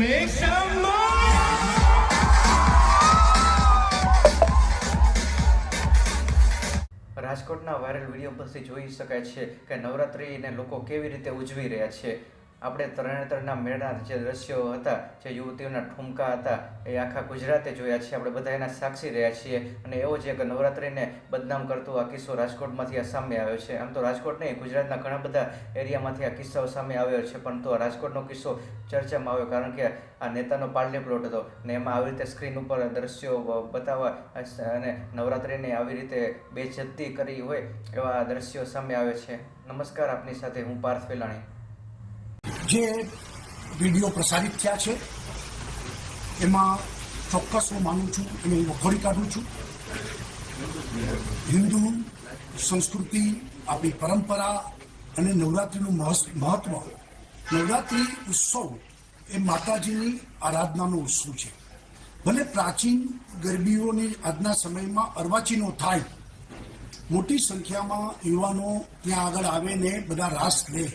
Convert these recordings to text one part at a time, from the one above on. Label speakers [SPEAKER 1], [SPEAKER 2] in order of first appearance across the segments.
[SPEAKER 1] Make some noise!
[SPEAKER 2] રાજકોટના viral video પરથી જોઈ શકાય છે કે નવરાત્રિને લોકો કેવી રીતે ઉજવી રહ્યા છે. આપણે તરણેતરના મેળાના જે દ્રશ્યો હતા, જે યુવતીઓના ઠુમકા હતા, એ આખા ગુજરાતે જોયા છે. આપણે બધા એના સાક્ષી રહ્યા છીએ. અને એવો જ એક નવરાત્રિને બદનામ કરતો આ કિસ્સો રાજકોટમાંથી આ સામે આવ્યો છે. આમ તો રાજકોટ નહીં, ગુજરાતના ઘણા બધા એરિયામાંથી આ કિસ્સાઓ સામે આવ્યો છે, પરંતુ આ રાજકોટનો કિસ્સો ચર્ચામાં આવ્યો કારણ કે આ નેતાનો પાર્ટી પ્લોટ હતો ને એમાં આવી રીતે સ્ક્રીન ઉપર દ્રશ્યો બતાવવા અને નવરાત્રિને આવી રીતે બેઇજ્જતી કરી હોય એવા દ્રશ્યો સામે આવે છે. નમસ્કાર, આપની સાથે હું પાર્થ વેલાણી.
[SPEAKER 3] જે વિડીયો પ્રસારિત થયા છે એમાં ચોક્કસ હું માનું છું અને હું વખોડી કાઢું છું. હિન્દુ સંસ્કૃતિ, આપણી પરંપરા અને નવરાત્રિનું મહત્વ. નવરાત્રિ ઉત્સવ એ માતાજીની આરાધનાનો ઉત્સવ છે. ભલે પ્રાચીન ગરબીઓની આજના સમયમાં અર્વાચીનો થાય, મોટી સંખ્યામાં યુવાનો ત્યાં આગળ આવે ને બધા રાસ લે.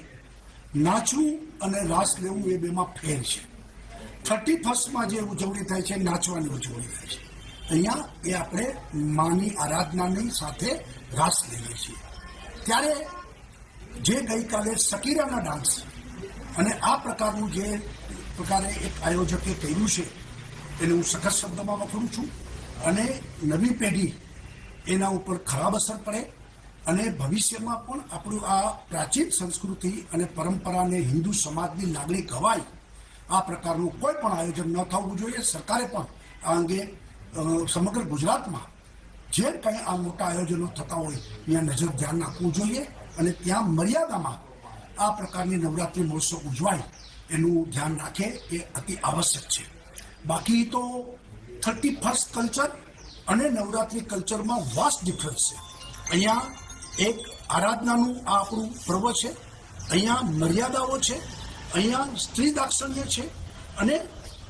[SPEAKER 3] નાચવું અને રાસ લેવું એ બેમાં ફેર છે. 31st જે ઉજવણી થાય છે, નાચવાની ઉજવણી થાય છે. અહીંયા એ આપણે માની આરાધનાની સાથે રાસ લઈએ છીએ. ત્યારે જે ગઈકાલે શકીરાના ડાન્સ અને આ પ્રકારનું જે પ્રકારે એક આયોજકે કર્યું છે એને હું સખત શબ્દમાં વખોડું છું. અને નવી પેઢી એના ઉપર ખરાબ અસર પડે અને ભવિષ્યમાં પણ આપણું આ પ્રાચીન સંસ્કૃતિ અને પરંપરાને હિન્દુ સમાજની લાગણી ગવાય, આ પ્રકારનું કોઈ પણ આયોજન ન થવું જોઈએ. સરકારે પણ આ અંગે સમગ્ર ગુજરાતમાં જે કંઈ આ મોટા આયોજનો થતા હોય ત્યાં નજર ધ્યાન રાખવું જોઈએ અને ત્યાં મર્યાદામાં આ પ્રકારની નવરાત્રિ મહોત્સવ ઉજવાય એનું ધ્યાન રાખે એ અતિ આવશ્યક છે. બાકી તો 31st કલ્ચર અને નવરાત્રિ કલ્ચરમાં વાસ્ટ ડિફરન્સ છે. અહીંયા એક આરાધનાનું આ આપણું પર્વ છે, અહીંયા મર્યાદાઓ છે, અહીંયા સ્ત્રી દાક્ષિણ્ય છે અને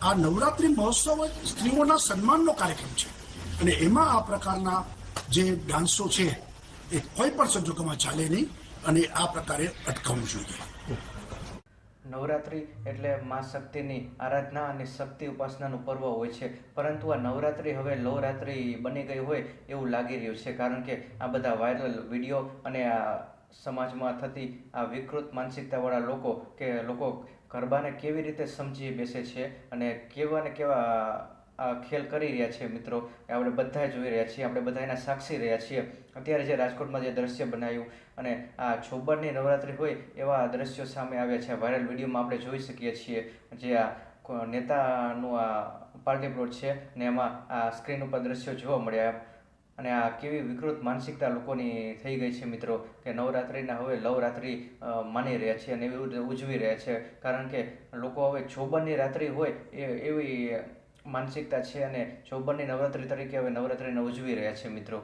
[SPEAKER 3] આ નવરાત્રિ મહોત્સવ સ્ત્રીઓના સન્માનનો કાર્યક્રમ છે. અને એમાં આ પ્રકારના જે ડાન્સો છે એ કોઈ પણ સંજોગોમાં ચાલે નહીં અને આ પ્રકારે અટકાવવું જોઈએ.
[SPEAKER 2] નવરાત્રિ એટલે મા શક્તિની આરાધના અને શક્તિ ઉપાસનાનું પર્વ હોય છે, પરંતુ આ નવરાત્રિ હવે લવરાત્રિ બની ગઈ હોય એવું લાગી રહ્યું છે. કારણ કે આ બધા વાયરલ વિડીયો અને આ સમાજમાં થતી આ વિકૃત માનસિકતાવાળા લોકો કે લોકો ગરબાને કેવી રીતે સમજી બેસે છે અને કેવા ને કેવા આ ખેલ કરી રહ્યા છે મિત્રો, એ આપણે બધા જોઈ રહ્યા છીએ. આપણે બધા એના સાક્ષી રહ્યા છીએ. અત્યારે જે રાજકોટમાં જે દ્રશ્ય બનાવ્યું અને આ છોબરની નવરાત્રિ હોય એવા દ્રશ્યો સામે આવ્યા છે. વાયરલ વિડીયોમાં આપણે જોઈ શકીએ છીએ જે આ નેતાનું આ પાર્ટી પ્લોટ છે ને એમાં આ સ્ક્રીન ઉપર દ્રશ્યો જોવા મળ્યા. અને આ કેવી વિકૃત માનસિકતા લોકોની થઈ ગઈ છે મિત્રો, કે નવરાત્રિના હવે લવરાત્રિ માની રહ્યા છે અને એવી રીતે ઉજવી રહ્યા છે. કારણ કે લોકો હવે છોબરની રાત્રિ હોય એવી માનસિકતા છે અને ચોબરની નવરાત્રિ તરીકે હવે નવરાત્રિને ઉજવી રહ્યા છે મિત્રો.